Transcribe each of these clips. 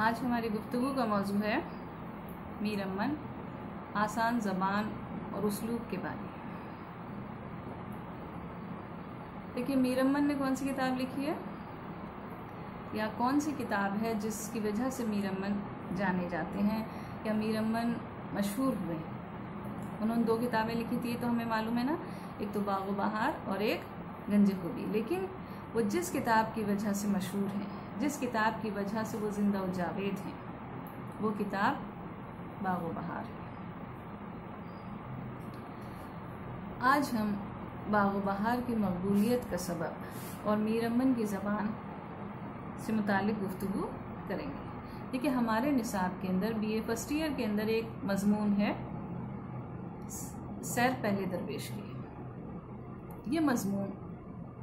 आज हमारी गुफ्तगू का मौजू है मीर अमन, आसान ज़बान और उसलूब के बारे में। देखिए, मीर अमन ने कौन सी किताब लिखी है या कौन सी किताब है जिसकी वजह से मीर अमन जाने जाते हैं या मीर अमन मशहूर हुए हैं। उन्होंने 2 किताबें लिखी थी, तो हमें मालूम है ना, एक तो बाग़ बहार और एक गंज खूबी। लेकिन वो जिस किताब की वजह से मशहूर हैं, जिस किताब की वजह से वो जिंदा व जावेद हैं, वो किताब बाग़ बहार है। आज हम बाग़ बहार की मकबूलियत का सबब और मीर अमन की ज़बान से मुतालिक गुफ्तगू करेंगे। देखिए, हमारे निसाब के अंदर BA फर्स्ट ईयर के अंदर एक मजमून है सैर पहले दरवेश की। ये मजमून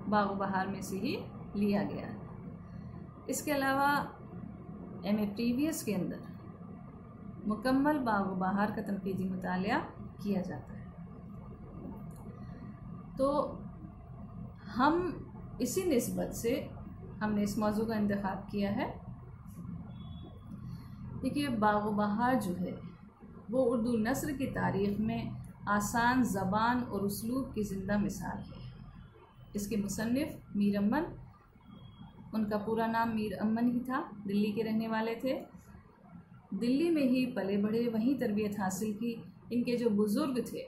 बाग़ बहार में से ही लिया गया है। इसके अलावा MA प्रीवियस के अंदर मुकम्मल बाग़ बहार का तनक़ीदी मुतालिया किया जाता है। तो हम इसी निस्बत से हमने इस मौजू का इंतखाब किया है। देखिए, बाग़ बहार जो है वो उर्दू नस्र की तारीख़ में आसान ज़बान और उसलूब की ज़िंदा मिसाल है। इसके मुसन्निफ़ मीर अमन, उनका पूरा नाम मीर अमन ही था, दिल्ली के रहने वाले थे। दिल्ली में ही पले बढ़े, वहीं तरबियत हासिल की। इनके जो बुज़ुर्ग थे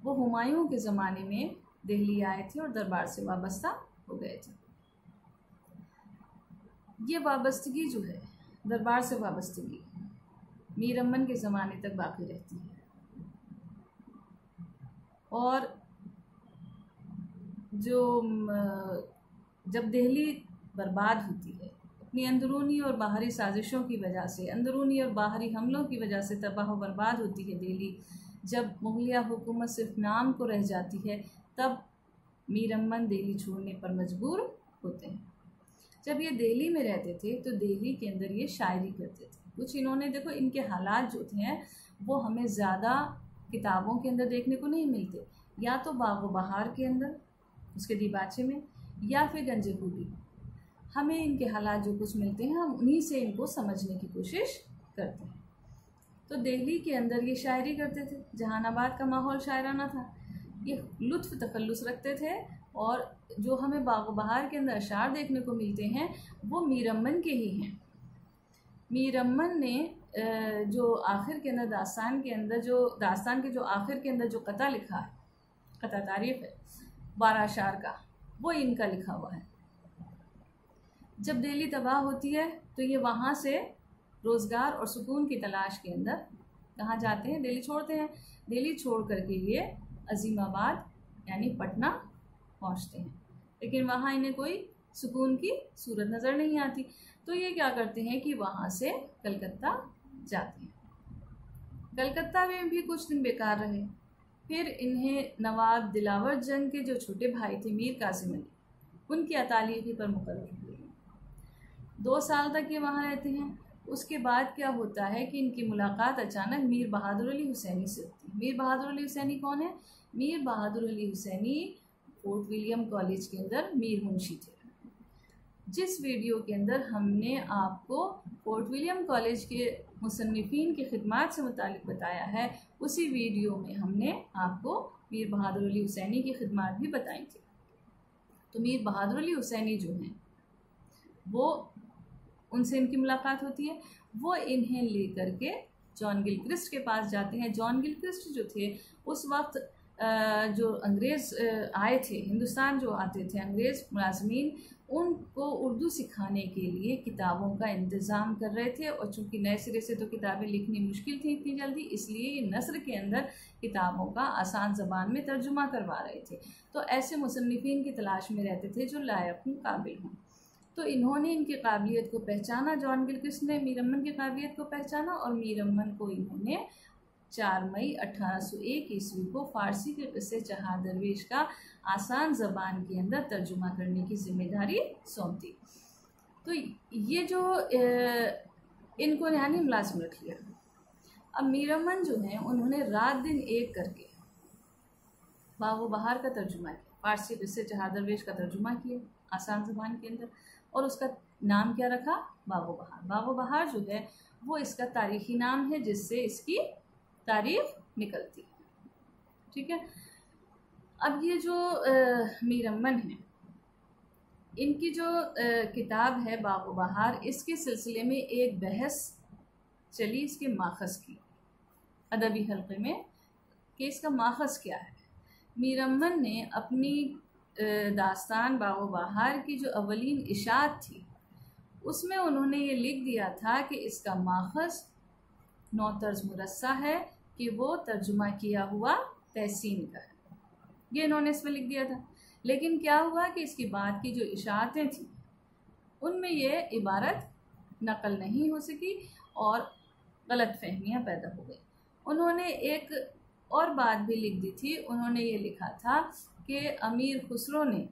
वो हुमायूं के ज़माने में दिल्ली आए थे और दरबार से वाबस्ता हो गए थे। ये वाबस्तगी जो है, दरबार से वाबस्तगी, मीर अमन के ज़माने तक बाकी रहती है। और जब दिल्ली बर्बाद होती है अपनी अंदरूनी और बाहरी साजिशों की वजह से, अंदरूनी और बाहरी हमलों की वजह से तबाह बर्बाद होती है दिल्ली, जब मुग़लिया हुकूमत सिर्फ नाम को रह जाती है, तब मीर अमन दिल्ली छोड़ने पर मजबूर होते हैं। जब ये दिल्ली में रहते थे तो दिल्ली के अंदर ये शायरी करते थे। कुछ इन्होंने, देखो, इनके हालात जो थे वो हमें ज़्यादा किताबों के अंदर देखने को नहीं मिलते, या तो बाग़ बहार के अंदर उसके दीबाचे में, या फिर गंज खूबी। हमें इनके हालात जो कुछ मिलते हैं, हम उन्हीं से इनको समझने की कोशिश करते हैं। तो दिल्ली के अंदर ये शायरी करते थे। जहानाबाद का माहौल शायराना था, ये लुत्फ़ तखल्लुस रखते थे। और जो हमें बाग़ बहार के अंदर अशार देखने को मिलते हैं वो मीर अमन के ही हैं। मीर अमन ने जो आखिर के अंदर दास्तान के अंदर, जो दास्तान के जो आखिर के अंदर जो कता लिखा है, कता तारीफ़ है 12 अशार का, वो इनका लिखा हुआ है। जब दिल्ली तबाह होती है तो ये वहाँ से रोज़गार और सुकून की तलाश के अंदर कहाँ जाते हैं? दिल्ली छोड़ते हैं। दिल्ली छोड़ करके ये अज़ीमाबाद यानी पटना पहुँचते हैं, लेकिन वहाँ इन्हें कोई सुकून की सूरत नज़र नहीं आती। तो ये क्या करते हैं कि वहाँ से कलकत्ता जाते हैं। कलकत्ता में भी कुछ दिन बेकार रहे। फिर इन्हें नवाब दिलावर जंग के जो छोटे भाई थे मीर कासिम अली, उनकी अतालियती पर मुकर्रर हुए। 2 साल तक ये वहाँ रहते हैं। उसके बाद क्या होता है कि इनकी मुलाकात अचानक मीर बहादुर अली हुसैनी से होती है। मीर बहादुर अली हुसैनी कौन है? Mir Bahadur Ali Husaini Fort William college के अंदर मीर मुंशी थे। जिस वीडियो के अंदर हमने आपको फोर्ट विलियम कॉलेज के मुसन्निफीन की खिदमात से मुतालिक बताया है, उसी वीडियो में हमने आपको मीर बहादुर अली हुसैनी की खिदमात भी बताई थी। तो मीर बहादुर अली हुसैनी जो हैं, वो, उनसे इनकी मुलाकात होती है। वो इन्हें लेकर के जॉन गिलक्रिस्ट के पास जाते हैं। जॉन गिलक्रिस्ट जो थे उस वक्त, जो अंग्रेज़ आए थे हिंदुस्तान, जो आते थे अंग्रेज़ मुलाजमीन, उनको उर्दू सिखाने के लिए किताबों का इंतज़ाम कर रहे थे। और चूँकि नए सिरे से तो किताबें लिखनी मुश्किल थी इतनी जल्दी, इसलिए ये नस्र के अंदर किताबों का आसान ज़बान में तर्जुमा करवा रहे थे। तो ऐसे मुसन्निफीन की तलाश में रहते थे जो लायक हों, काबिल हों। तो इन्होंने इनकी काबिलियत को पहचाना, जॉन गिलक्रिस्ट ने मीर अमन की काबिलियत को पहचाना, और मीर अमन को इन्होंने 4 मई 1801 ईस्वी को फ़ारसी के क़िस्से चहार दरवेश का आसान ज़बान के अंदर तर्जुमा करने की जिम्मेदारी सौंप दी। तो ये जो इनको यानी मुलाजिम रख लिया। अब मीर अमन जो हैं, उन्होंने रात दिन एक करके बाग़ बहार का तर्जुमा किया, फ़ारसी क़िस्से चहार दरवेश का तर्जुमा किया आसान ज़बान के अंदर। और उसका नाम क्या रखा? बागो बहार। बागो बहार जो है वो इसका तारीखी नाम है जिससे इसकी तारीख निकलती है। ठीक है। अब ये जो मीर अमन है, इनकी जो किताब है बागो बहार, इसके सिलसिले में एक बहस चली इसके माखज़ की अदबी हल्के में कि इसका माखज़ क्या है। मीर अमन ने अपनी दास्तान बागो बहार की जो अवलीन इशात थी उसमें उन्होंने ये लिख दिया था कि इसका माखज़ नौतर्ज मुरस्सा है कि वो तर्जुमा किया हुआ तहसीन का है, ये इन्होंने इसमें लिख दिया था। लेकिन क्या हुआ कि इसकी बात की जो इशारतें थी उनमें ये इबारत नकल नहीं हो सकी और गलत फहमियाँ पैदा हो गई। उन्होंने एक और बात भी लिख दी थी। उन्होंने ये लिखा था कि अमीर खुसरो ने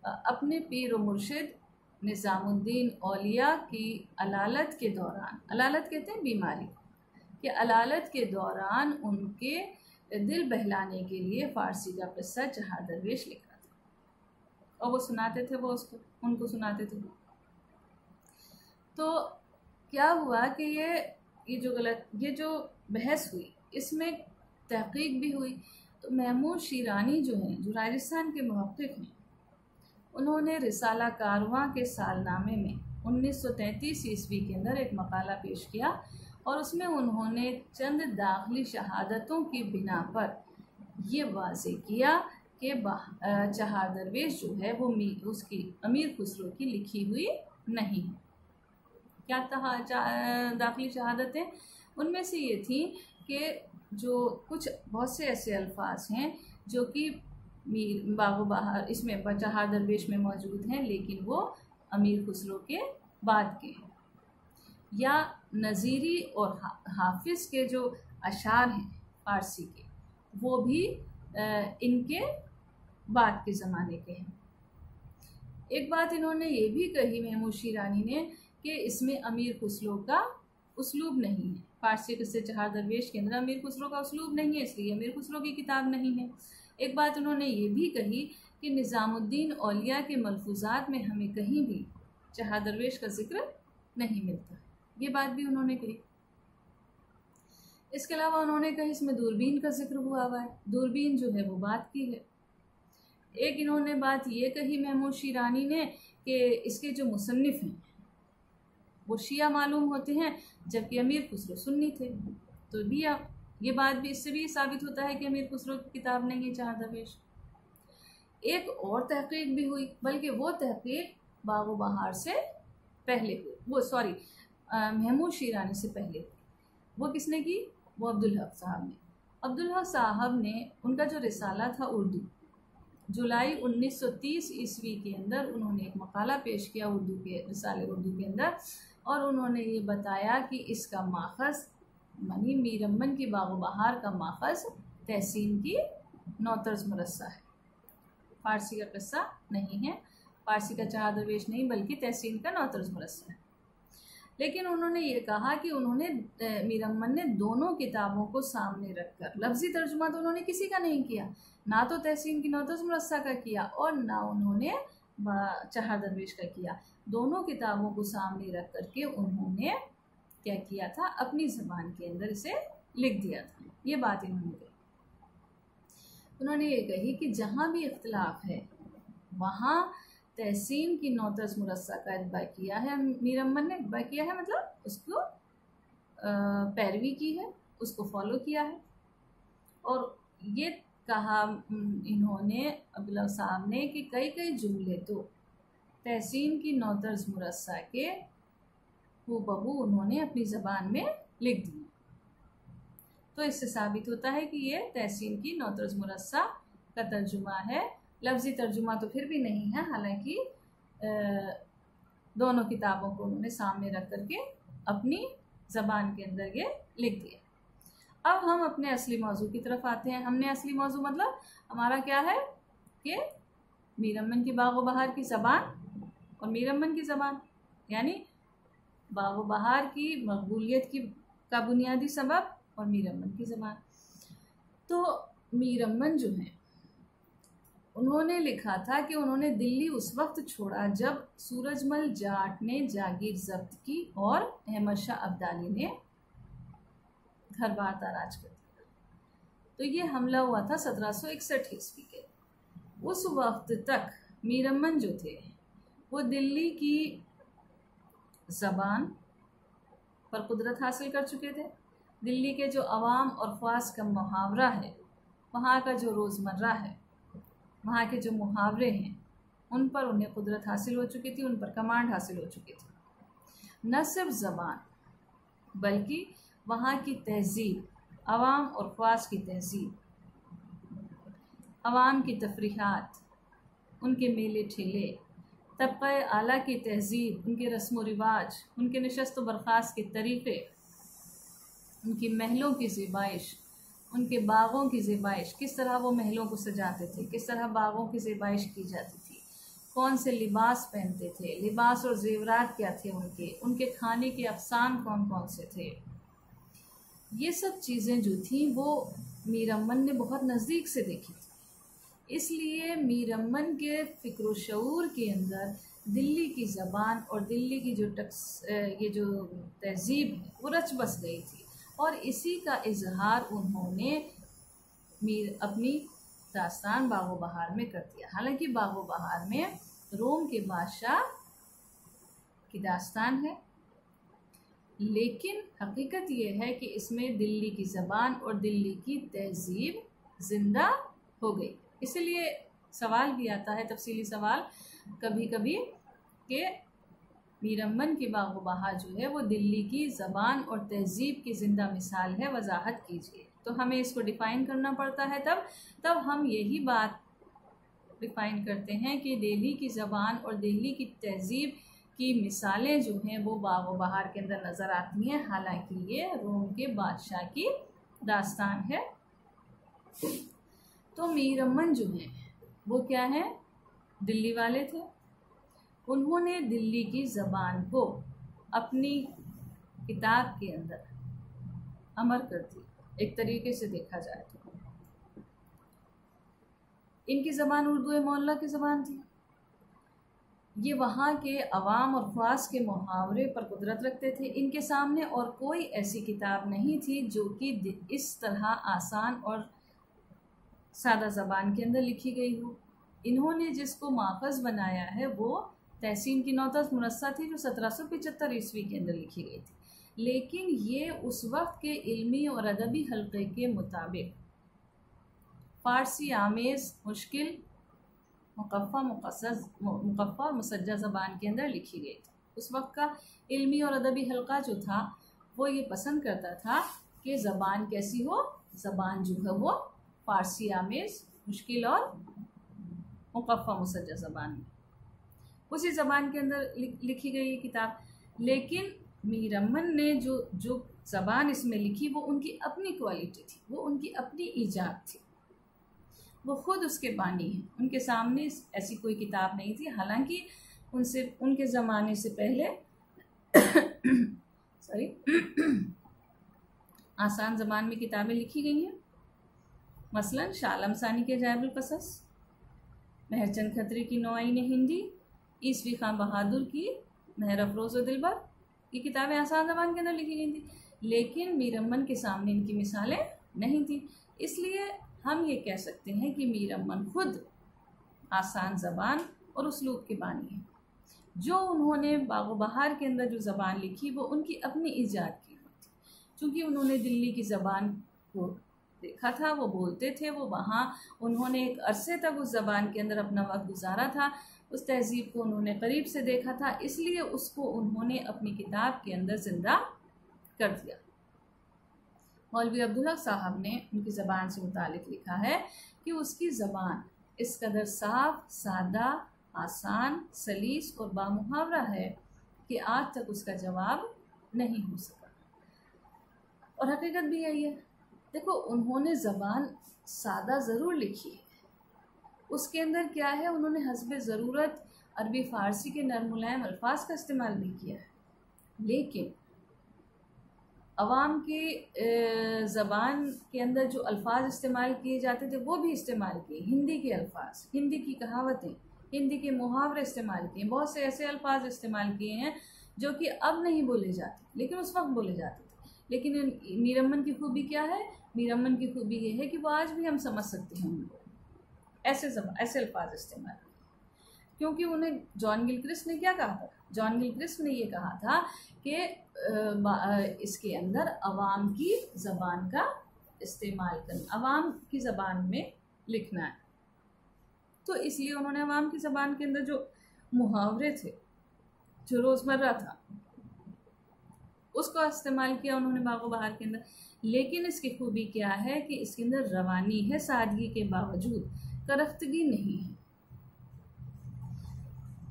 अपने पीर व मुर्शिद निज़ामुद्दीन औलिया की अलालत के दौरान, अलालत कहते हैं बीमारी, कि अलालत के दौरान उनके दिल बहलाने के लिए फ़ारसी का किस्सा चहार दरवेश लिखा था और वो सुनाते थे, वो उनको सुनाते थे। तो क्या हुआ कि ये जो बहस हुई इसमें तहक़ीक़ भी हुई। तो महमूद शीरानी जो हैं, जो राजस्थान के मुहक़्क़िक़ हैं, उन्होंने रिसाला कारवां के सालनामे में 1933 ईस्वी के अंदर एक मकाला पेश किया और उसमें उन्होंने चंद दाखिली शहादतों की बिना पर ये वाज़ेह किया कि चहार दरवेश जो है वो उसकी अमीर खुसरो की लिखी हुई नहीं है। क्या दाखिली शहादतें? उनमें से ये थी कि जो बहुत से ऐसे अल्फाज हैं जो कि बागो बहार इसमें चहार दरवेश में मौजूद हैं लेकिन वो अमीर खुसरो के बाद के हैं, या नज़ीरी और हाफिज़ के जो अशार हैं फ़ारसी के वो भी इनके बाद के ज़माने के हैं। एक बात इन्होंने ये भी कही महमूद शीरानी ने कि इसमें अमीर खुसरो का उसलूब नहीं है। फ़ारसी किस्से चहार दरवेश के अंदर अमीर खुसरो का उसलूब नहीं है, इसलिए अमीर खुसरो की किताब नहीं है। एक बात उन्होंने ये भी कही कि निज़ामुद्दीन औलिया के मलफूज़ात में हमें कहीं भी चहार दरवेश का जिक्र नहीं मिलता, ये बात भी उन्होंने कही। इसके अलावा उन्होंने कही इसमें दूरबीन का जिक्र हुआ है, दूरबीन जो है वो बात की है। एक इन्होंने बात ये कही महमूद शीरानी ने कि इसके जो मुसन्निफ़ हैं वो शिया मालूम होते हैं जबकि अमीर खुसरो सुन्नी थे। तो भी ये बात भी, इससे भी साबित होता है कि अमीर खुसरो की किताब नहीं है चहार दरवेश। एक और तहक़ीक़ भी हुई, बल्कि वो तहक़ीक़ बागो बहार से पहले हुई, महमूद शीरानी से पहले हुई। वो किसने की? वो अब्दुल हक साहब ने। अब्दुल हक साहब ने उनका जो रिसाला था उर्दू, जुलाई 1930 ईस्वी के अंदर उन्होंने एक मकाला पेश किया उर्दू के अंदर और उन्होंने ये बताया कि इसका माखज़ मनी मीर अमन की बागो बहार का माखज़ तहसीन की नौतर्ज मुरस्सा है, फ़ारसी का किस्सा नहीं है, फ़ारसी का चहार दरवेश नहीं बल्कि तहसीन का नौतर्ज मुरस्सा है। लेकिन उन्होंने ये कहा कि मीर अमन ने दोनों किताबों को सामने रखकर लफ्ज़ी तर्जुमा तो उन्होंने किसी का नहीं किया, ना तो तहसीन की नौतर्ज मुरस्सा का किया और ना उन्होंने चहार दरवेश का किया। दोनों किताबों को सामने रख करके उन्होंने क्या किया था, अपनी ज़बान के अंदर इसे लिख दिया था। ये बात इन्होंने कही। उन्होंने ये कही कि जहाँ भी इख्तिलाफ है वहाँ तहसीन की नौतर्ज मुरस्सा का इत्बा किया है मीर अमन ने, इत्बा किया है मतलब उसको पैरवी की है, उसको फॉलो किया है। और ये कहा इन्होंने अब्दुल साहब ने कि कई जुमले तो तहसीन की नौतर्ज मुरस्सा के हूबहू उन्होंने अपनी ज़बान में लिख दिए। तो इससे साबित होता है कि ये तहसीन की नौतर्ज मुरस्सा का तर्जुमा है, लफ्ज़ी तर्जुमा तो फिर भी नहीं है, हालांकि दोनों किताबों को उन्होंने सामने रख करके अपनी ज़बान के अंदर ये लिख दिया। अब हम अपने असली मौजू की तरफ आते हैं। हमने असली मौजू मतलब हमारा क्या है कि मीर अमन की बागो बहार की ज़बान और मीर अमन की ज़बान, यानी बागो बहार की मकबूलियत का बुनियादी सबब और मीर अमन की ज़बान। तो मीर अमन जो है उन्होंने लिखा था कि उन्होंने दिल्ली उस वक्त छोड़ा जब सूरजमल जाट ने जागीर जब्त की और अहमद शाह अब्दाली ने घर बार ताराज कर दिया। तो ये हमला हुआ था 1761 ईस्वी के। उस वक्त तक मीर अमन जो थे वो दिल्ली की ज़बान पर कुदरत हासिल कर चुके थे। दिल्ली के जो अवाम और ख़ास का मुहावरा है, वहाँ का जो रोज़मर्रा है, वहाँ के जो मुहावरे हैं, उन पर उन्हें कुदरत हासिल हो चुकी थी, उन पर कमांड हासिल हो चुकी थी। न सिर्फ ज़बान बल्कि वहाँ की तहज़ीब, अवाम और ख़ास की तहज़ीब, अवाम की तफरीहात, उनके मेले ठेले, तबक़ा आला की तहज़ीब, उनके रस्म व रिवाज, उनके नशस्त व बर्खास्त के तरीक़े, उनकी महलों की ज़ेबाइश, उनके बाग़ों की ज़ेबाइश, किस तरह वो महलों को सजाते थे, किस तरह बाग़ों की ज़ेबाइश की जाती थी, कौन से लिबास पहनते थे, लिबास और ज़ेवरात क्या थे उनके खाने के अफ़सान कौन कौन से थे। ये सब चीज़ें जो थी वो मीर अमन ने बहुत नज़दीक से देखी थी। इसलिए मीर अमन के फ़िक्र व शऊर के अंदर दिल्ली की ज़बान और दिल्ली की ये जो तहज़ीब है वो रच बस गई थी, और इसी का इजहार उन्होंने अपनी दास्तान बाग़ो बहार में कर दिया। हालांकि बाग़ो बहार में रोम के बादशाह की दास्तान है, लेकिन हकीकत ये है कि इसमें दिल्ली की ज़बान और दिल्ली की तहज़ीब ज़िंदा हो गई। इसलिए सवाल भी आता है, तफसीली सवाल कभी कभी, कि मीर अमन की बाग़ो बहार जो है वो दिल्ली की ज़बान और तहज़ीब की ज़िंदा मिसाल है, वजाहत कीजिए। तो हमें इसको डिफ़ाइन करना पड़ता है। तब हम यही बात डिफ़ाइन करते हैं कि दिल्ली की ज़बान और दिल्ली की तहज़ीब की मिसालें जो हैं वो बाग़ो बहार के अंदर नज़र आती हैं। हालांकि ये रोम के बादशाह की दास्तान है। तो मीर अमन जो हैं वो क्या है, दिल्ली वाले थे। उन्होंने दिल्ली की ज़बान को अपनी किताब के अंदर अमर कर दी। एक तरीके से देखा जाए तो इनकी ज़बान उर्दू मोहल्ला की ज़बान थी। ये वहाँ के अवाम और ख़ास के मुहावरे पर कुदरत रखते थे। इनके सामने और कोई ऐसी किताब नहीं थी जो कि इस तरह आसान और सादा ज़बान के अंदर लिखी गई हो। इन्होंने जिसको माखज़ बनाया है वो तहसीन की नौतस मुनस्सा थी, जो 1775 ईस्वी के अंदर लिखी गई थी। लेकिन ये उस वक्त के इल्मी और अदबी हल्के के मुताबिक फ़ारसी आमेज़, मुश्किल, मुक़फ़्फ़ा और मुसज्जा ज़बान के अंदर लिखी गई थी। उस वक्त का इल्मी और अदबी हल्का जो था वो ये पसंद करता था कि ज़बान कैसी हो, ज़बान जो है वो फ़ारसी आमेज़, मुश्किल और मुक़फ़्फ़ा मुसज्जा ज़बान में, उसी ज़बान के अंदर लिखी गई ये किताब। लेकिन मीर अमन ने जो ज़बान इसमें लिखी वो उनकी अपनी क्वालिटी थी, वो उनकी अपनी ईजाद थी, वो ख़ुद उसके बानी हैं। उनके सामने ऐसी कोई किताब नहीं थी। हालांकि उनके ज़माने से पहले आसान ज़बान में किताबें लिखी गई हैं। मसलन शाह आलम सानी के अजाइबुल क़सस, महरचंद खत्री की नौआइन हिंदी, ईसवी खान बहादुर की महर अफरोज़ व दिलबर, ये किताबें आसान ज़बान के अंदर लिखी गई थी। लेकिन मीर अमन के सामने इनकी मिसालें नहीं थी। इसलिए हम ये कह सकते हैं कि मीर अमन खुद आसान ज़बान और उसलूब के बानी हैं। जो उन्होंने बाग़ो बहार के अंदर जो ज़बान लिखी वो उनकी अपनी ईजाद की हुई थी। चूँकि उन्होंने दिल्ली की ज़बान को देखा था, वो बोलते थे, वो वहाँ उन्होंने एक अरसे तक उस ज़बान के अंदर अपना वक्त गुजारा था, उस तहज़ीब को उन्होंने करीब से देखा था, इसलिए उसको उन्होंने अपनी किताब के अंदर ज़िंदा कर दिया। मौलवी अब्दुल हक साहब ने उनकी ज़बान से मुतालिक लिखा है कि उसकी ज़बान इस कदर साफ, सादा, आसान, सलीस और बामुहावरा है कि आज तक उसका जवाब नहीं हो सका। और हकीकत भी यही है। देखो, उन्होंने ज़बान सादा ज़रूर लिखी है, उसके अंदर क्या है, उन्होंने हस्बे ज़रूरत अरबी फ़ारसी के नरम मुलायम अल्फाज का इस्तेमाल भी किया है, लेकिन अवाम की ज़बान के अंदर जो अल्फाज इस्तेमाल किए जाते थे वो भी इस्तेमाल किए, हिंदी के अल्फाज, हिंदी की कहावतें, हिंदी के मुहावरे इस्तेमाल किए, बहुत से ऐसे अल्फाज इस्तेमाल किए हैं जो कि अब नहीं बोले जाते लेकिन उस वक्त बोले जाते थे। लेकिन मीर अमन की खूबी क्या है? मीर अमन की खूबी ये है कि वो आज भी हम समझ सकते हैं उनको, ऐसे अल्फाज इस्तेमाल, क्योंकि उन्हें जॉन गिलक्रिस्ट ने क्या कहा था? जॉन गिलक्रिस्ट ने ये कहा था कि इसके अंदर अवाम की ज़बान का इस्तेमाल करना, अवाम की ज़बान में लिखना है। तो इसलिए उन्होंने अवाम की ज़बान के अंदर जो मुहावरे थे, जो रोज़मर्रा था, उसका इस्तेमाल किया उन्होंने बागो बहार के अंदर। लेकिन इसकी खूबी क्या है कि इसके अंदर रवानी है, सादगी के बावजूद करख्तगी नहीं है,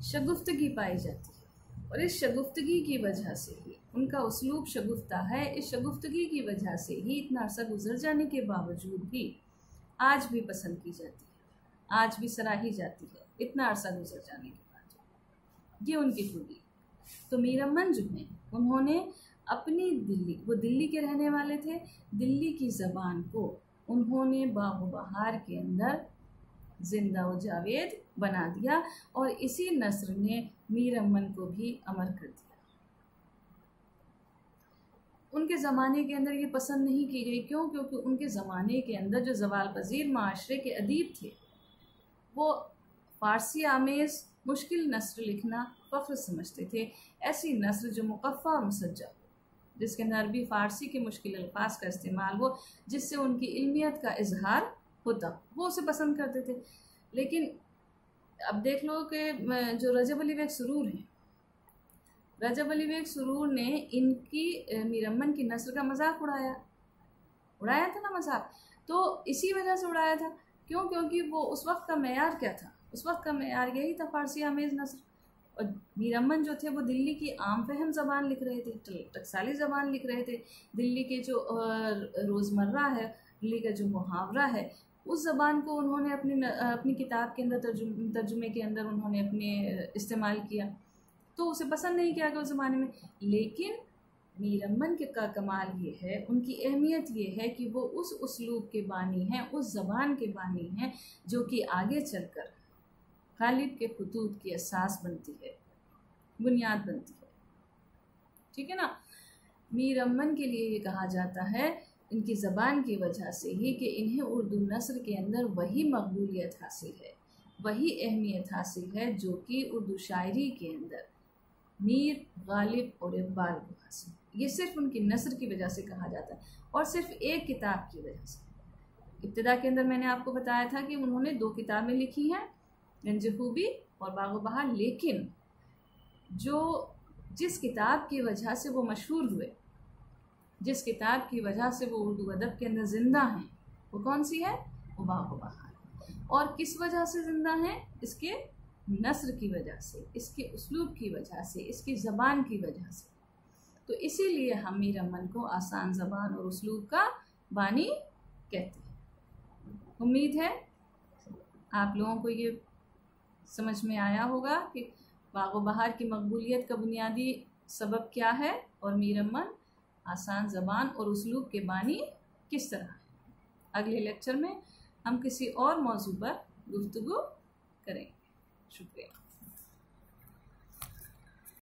शगुफ्तगी पाई जाती है। और इस शगुफ्तगी की वजह से ही उनका उसलूब शगुफ्ता है, इस शगुफ्तगी की वजह से ही इतना अरसा गुजर जाने के बावजूद भी आज भी पसंद की जाती है, आज भी सराही जाती है, इतना अरसा गुजर जाने के बाद। ये उनकी खूबी। तो मीर अमन जो हैं उन्होंने अपनी दिल्ली, वो दिल्ली के रहने वाले थे, दिल्ली की ज़बान को उन्होंने बागो बहार के अंदर जिंदा व जावेद बना दिया और इसी नस्र ने मीर अमन को भी अमर कर दिया। उनके ज़माने के अंदर ये पसंद नहीं की गई, क्यों? क्योंकि उनके ज़माने के अंदर जो ज़वाल पजीर माशरे के अदीब थे वो फ़ारसी आमेज़ मुश्किल नस्र लिखना फ़ख्र समझते थे। ऐसी नस्र जो मुक़फ़्फ़ा और मुसज्जा, जिसके अंदर अरबी फ़ारसी के मुश्किल अल्फाज का इस्तेमाल हो, जिससे उनकी इल्मियत का इजहार होता, वो उसे पसंद करते थे। लेकिन अब देख लो कि जो रजब अली बेग सुरूर हैं, रजब अली बेग सुरूर ने इनकी मीर अमन की नस्र का मजाक उड़ाया था ना मजाक। तो इसी वजह से उड़ाया था, क्यों? क्योंकि वो उस वक्त का मेयार क्या था? उस वक्त का मेयार यही था, फ़ारसी आमेज़ नस्र। और मीर अमन जो थे वो दिल्ली की आम फहम ज़बान लिख रहे थे, टकसाली ज़बान लिख रहे थे। दिल्ली के जो रोज़मर्रा है, दिल्ली का जो मुहावरा है, उस ज़बान को उन्होंने अपनी किताब के अंदर तर्जुमे के अंदर उन्होंने अपने इस्तेमाल किया। तो उसे पसंद नहीं किया गया उस ज़माने में। लेकिन मीर अमन के का कमाल ये है, उनकी अहमियत ये है कि वो उस उसलूब के बानी हैं, उस ज़बान के बानी हैं जो कि आगे चलकर गालिब के खतूत की असास बनती है, बुनियाद बनती है। ठीक है ना? मीर अमन के लिए ये कहा जाता है इनकी ज़बान की वजह से ही कि इन्हें उर्दू नस्र के अंदर वही मकबूलियत हासिल है, वही अहमियत हासिल है जो कि उर्दू शायरी के अंदर मीर, गालिब और इकबाल को हासिल। ये सिर्फ उनकी नस्र की वजह से कहा जाता है और सिर्फ एक किताब की वजह से। इब्तिदा के अंदर मैंने आपको बताया था कि उन्होंने 2 किताबें लिखी हैं, गंज खूबी और बागो बहार। लेकिन जिस किताब की वजह से वो मशहूर हुए, जिस किताब की वजह से वो उर्दू अदब के अंदर ज़िंदा हैं, वो कौन सी है? वो बागो बहार। और किस वजह से ज़िंदा हैं? इसके नस्र की वजह से, इसके उसलूब की वजह से, इसकी ज़बान की वजह से। तो इसीलिए हम मीर अमन को आसान ज़बान और उसलूब का बानी कहते हैं। उम्मीद है आप लोगों को ये समझ में आया होगा कि बागो बहार की मकबूलियत का बुनियादी सबब क्या है और मीर अमन आसान ज़बान और उसलूब के बानी किस तरह है। अगले लेक्चर में हम किसी और मौजू पर गुफ्तगू करेंगे। शुक्रिया।